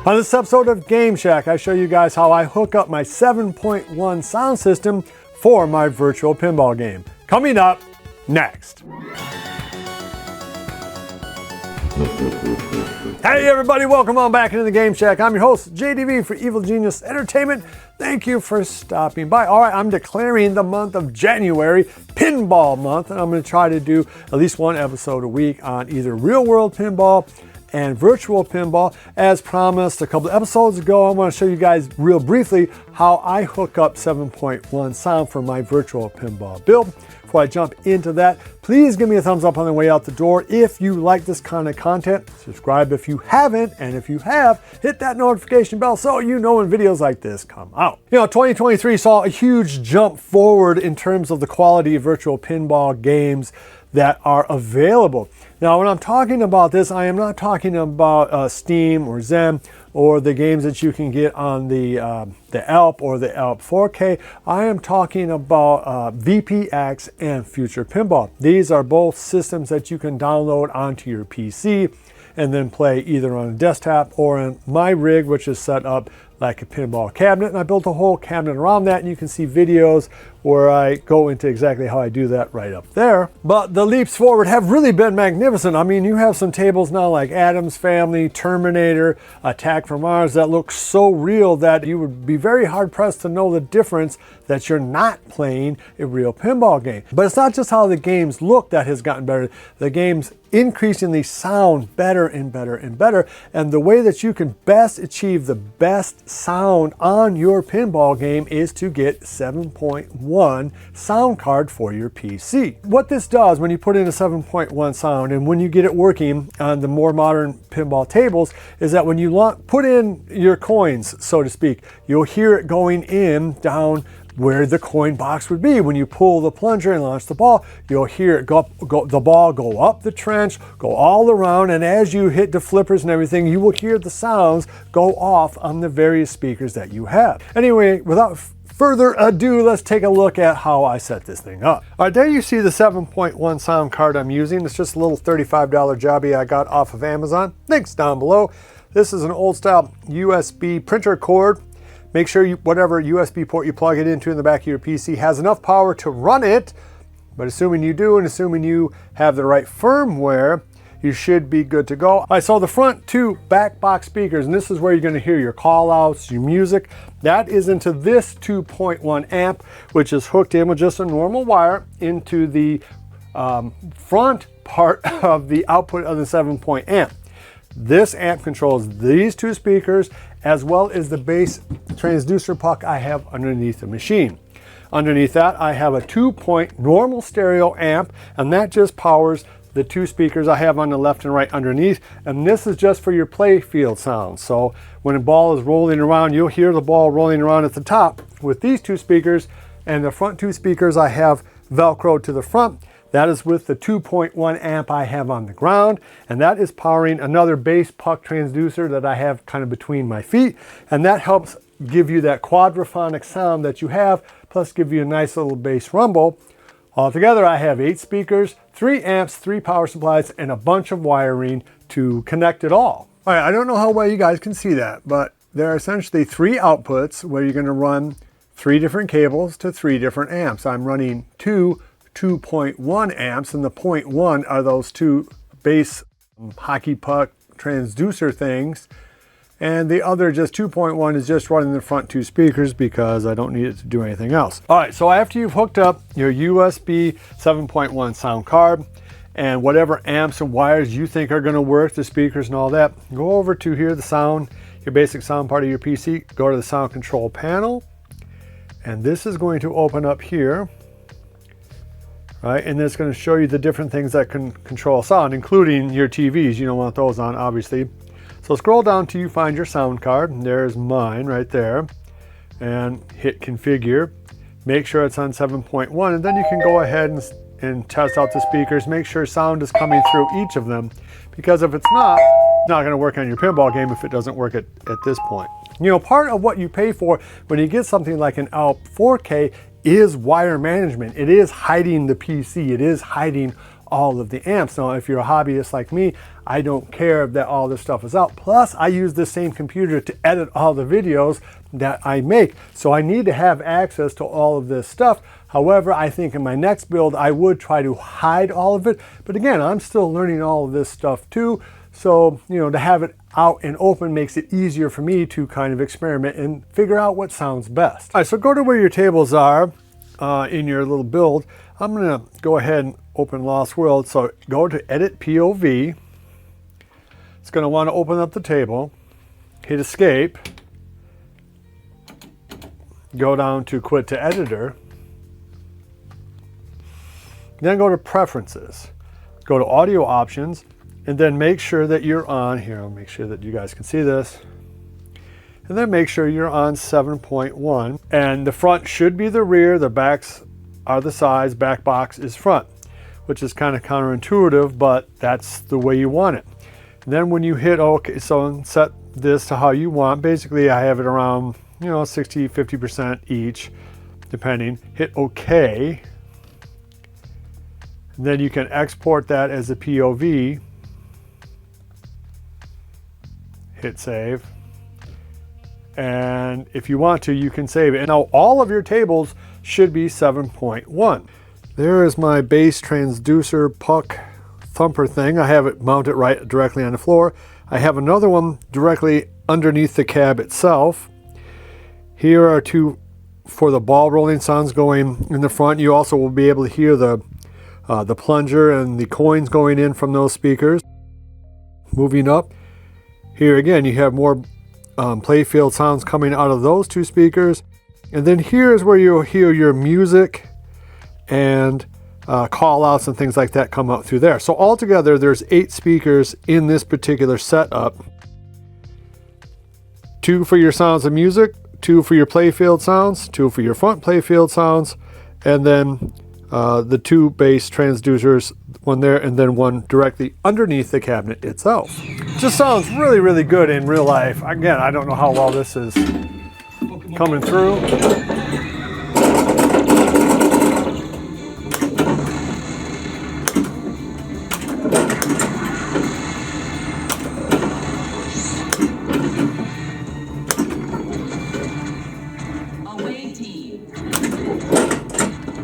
On this episode of Game Shack, I show you guys how I hook up my 7.1 sound system for my virtual pinball game. Coming up next. Hey everybody, welcome on back into the Game Shack. I'm your host, JDV for Evil Genius Entertainment. Thank you for stopping by. All right, I'm declaring the month of January Pinball Month, and I'm going to try to do at least one episode a week on either real world pinball and virtual pinball. As promised a couple of episodes ago, I want to show you guys real briefly how I hook up 7.1 sound for my virtual pinball build. Before I jump into that, please give me a thumbs up on the way out the door if you like this kind of content. Subscribe if you haven't, and if you have, hit that notification bell so you know when videos like this come out. You know, 2023 saw a huge jump forward in terms of the quality of virtual pinball games that are available. Now, when I'm talking about this, I am not talking about Steam or Zen or the games that you can get on the ALP or the ALP 4K. I am talking about VPX and Future Pinball. These are both systems that you can download onto your PC and then play either on a desktop or in my rig, which is set up like a pinball cabinet. And I built a whole cabinet around that, and you can see videos where I go into exactly how I do that right up there. But the leaps forward have really been magnificent. I mean, you have some tables now like Addams Family, Terminator, Attack from Mars that look so real that you would be very hard pressed to know the difference that you're not playing a real pinball game. But it's not just how the games look that has gotten better. The games increasingly sound better and better and better. And the way that you can best achieve the best sound on your pinball game is to get 7.1 sound card for your PC. What this does when you put in a 7.1 sound and when you get it working on the more modern pinball tables is that when you put in your coins, so to speak, you'll hear it going in down where the coin box would be. When you pull the plunger and launch the ball, you'll hear it the ball go up the trench, go all around, and as you hit the flippers and everything, you will hear the sounds go off on the various speakers that you have. Anyway, without further ado, let's take a look at how I set this thing up. All right, there you see the 7.1 sound card I'm using. It's just a little $35 jobby I got off of Amazon. Links down below. This is an old style USB printer cord. Make sure whatever USB port you plug it into in the back of your PC has enough power to run it, but assuming you do and assuming you have the right firmware, you should be good to go. All right, so the front two back box speakers, and this is where you're going to hear your call outs, your music, that is into this 2.1 amp, which is hooked in with just a normal wire into the front part of the output of the 7.1 amp. This amp controls these two speakers as well as the bass transducer puck I have underneath the machine. Underneath that, I have a 2-point normal stereo amp, and that just powers the two speakers I have on the left and right underneath, and this is just for your play field sound. So when a ball is rolling around, you'll hear the ball rolling around at the top with these two speakers, and the front two speakers I have Velcro to the front. That is with the 2.1 amp I have on the ground, and that is powering another bass puck transducer that I have kind of between my feet, and that helps give you that quadraphonic sound that you have, plus give you a nice little bass rumble. Altogether, I have 8 speakers, 3 amps, 3 power supplies, and a bunch of wiring to connect it all. All right, I don't know how well you guys can see that, but there are essentially 3 outputs where you're going to run 3 different cables to 3 different amps. I'm running 2.1 amps, and the 0.1 are those 2 bass hockey puck transducer things, and the other just 2.1 is just running the front 2 speakers because I don't need it to do anything else. All right, so after you've hooked up your USB 7.1 sound card and whatever amps and wires you think are going to work, the speakers and all that, go over to here, the sound, your basic sound part of your PC, go to the sound control panel, and this is going to open up here. Right, and it's going to show you the different things that can control sound, including your TVs. You don't want those on, obviously. So scroll down till you find your sound card, and there's mine right there, and hit configure. Make sure it's on 7.1, and then you can go ahead and test out the speakers. Make sure sound is coming through each of them, because if it's not going to work on your pinball game if it doesn't work at this point. You know, part of what you pay for when you get something like an ALP 4K is wire management. It is hiding the PC. It is hiding all of the amps. Now, if you're a hobbyist like me, I don't care that all this stuff is out. Plus, I use the same computer to edit all the videos that I make. So I need to have access to all of this stuff. However, I think in my next build, I would try to hide all of it. But again, I'm still learning all of this stuff too. So, you know, to have it out and open makes it easier for me to kind of experiment and figure out what sounds best. All right, so go to where your tables are in your little build. I'm gonna go ahead and open Lost World. So go to Edit POV. It's gonna wanna open up the table, hit Escape, go down to Quit to Editor, then go to Preferences, go to Audio Options, and then make sure that you're on, here, I'll make sure that you guys can see this, and then make sure you're on 7.1, and the front should be the rear, the backs are the sides, back box is front, which is kind of counterintuitive, but that's the way you want it. And then when you hit OK, so set this to how you want, basically I have it around, you know, 60, 50% each, depending, hit OK, and then you can export that as a POV, hit save, and if you want to, you can save it. And now all of your tables should be 7.1. There is my bass transducer puck thumper thing. I have it mounted right directly on the floor. I have another one directly underneath the cab itself. Here are two for the ball rolling sounds going in the front. You also will be able to hear the plunger and the coins going in from those speakers. Moving up, here again, you have more playfield sounds coming out of those two speakers. And then here is where you'll hear your music and call outs and things like that come out through there. So altogether, there's 8 speakers in this particular setup. 2 for your sounds of music, 2 for your playfield sounds, 2 for your front playfield sounds, and then the 2 bass transducers, one there and then one directly underneath the cabinet itself. Just sounds really, really good in real life. Again, I don't know how well this is coming through.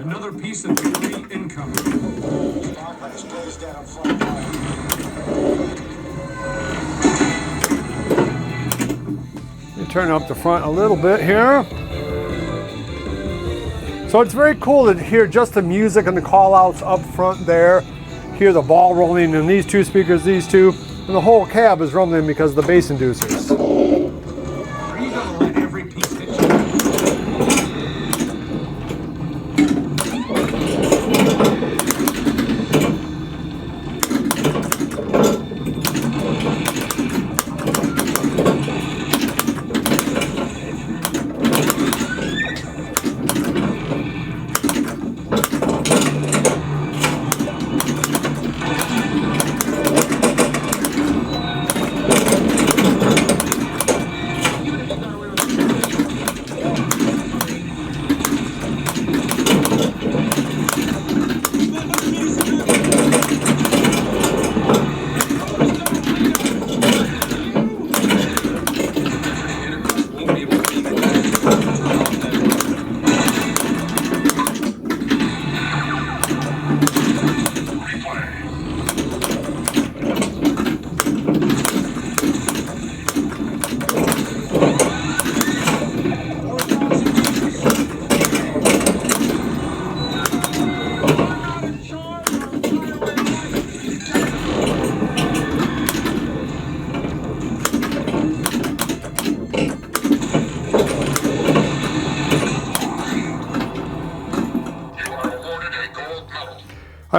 Another piece of debris incoming. Turn up the front a little bit here. So it's very cool to hear just the music and the call outs up front there. Hear the ball rolling in these 2 speakers, these 2, and the whole cab is rumbling because of the bass inducers. Are you gonna let every piece hit you?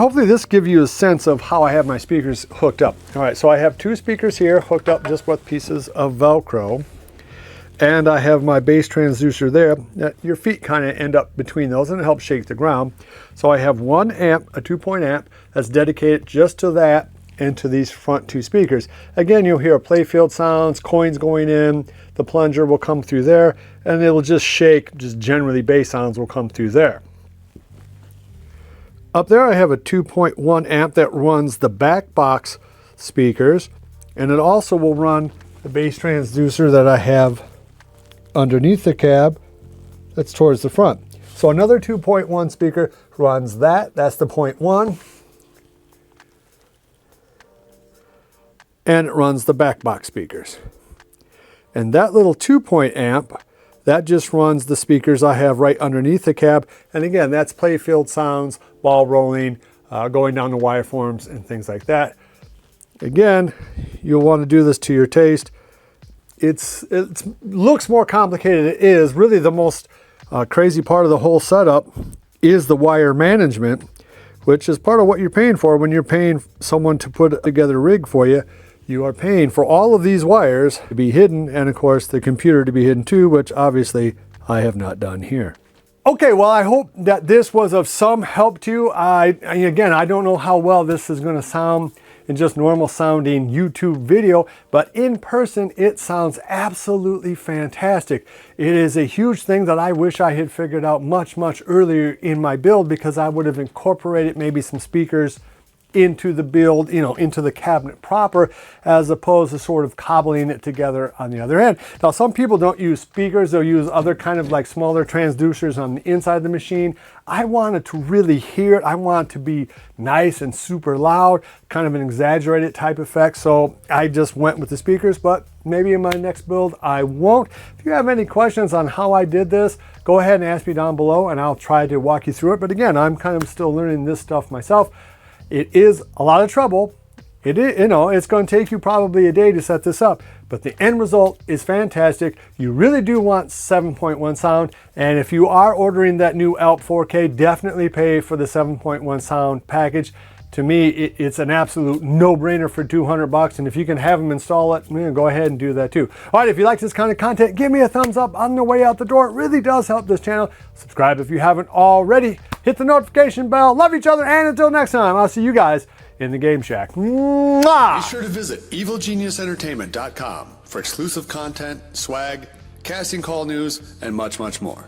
Hopefully this gives you a sense of how I have my speakers hooked up. All right, so I have 2 speakers here hooked up just with pieces of Velcro. And I have my bass transducer there. Your feet kind of end up between those and it helps shake the ground. So I have 1 amp, a 2-point amp, that's dedicated just to that and to these front 2 speakers. Again, you'll hear playfield sounds, coins going in, the plunger will come through there, and it will just shake, just generally bass sounds will come through there. Up there I have a 2.1 amp that runs the back box speakers, and it also will run the bass transducer that I have underneath the cab that's towards the front. So another 2.1 speaker runs that. That's the 0.1. And it runs the back box speakers. And that little 2-point amp, that just runs the speakers I have right underneath the cab. And again, that's playfield sounds, ball rolling, going down the wire forms and things like that. Again, you'll want to do this to your taste. It looks more complicated than it is. Really the most crazy part of the whole setup is the wire management, which is part of what you're paying for when you're paying someone to put together a rig for you. You are paying for all of these wires to be hidden, and of course the computer to be hidden too, which obviously I have not done here. Okay, well, I hope that this was of some help to you. Again, I don't know how well this is going to sound in just normal sounding YouTube video, but in person it sounds absolutely fantastic. It is a huge thing that I wish I had figured out much earlier in my build, because I would have incorporated maybe some speakers into the build, into the cabinet proper, as opposed to sort of cobbling it together on the other end. Now, some people don't use speakers, they'll use other kind of like smaller transducers on the inside of the machine. I wanted to really hear it. I want it to be nice and super loud, kind of an exaggerated type effect. So I just went with the speakers, but maybe in my next build I won't. If you have any questions on how I did this, go ahead and ask me down below and I'll try to walk you through it. But again, I'm kind of still learning this stuff myself. It is a lot of trouble. It is, it's going to take you probably a day to set this up, but the end result is fantastic. You really do want 7.1 sound, and if you are ordering that new ALP 4K, definitely pay for the 7.1 sound package. To me, it's an absolute no-brainer for 200 bucks, and if you can have them install it, go ahead and do that too. All right, if you like this kind of content, give me a thumbs up on the way out the door. It really does help this channel. Subscribe if you haven't already. Hit the notification bell. Love each other, and until next time, I'll see you guys in the Game Shack. Mwah! Be sure to visit evilgeniusentertainment.com for exclusive content, swag, casting call news, and much more.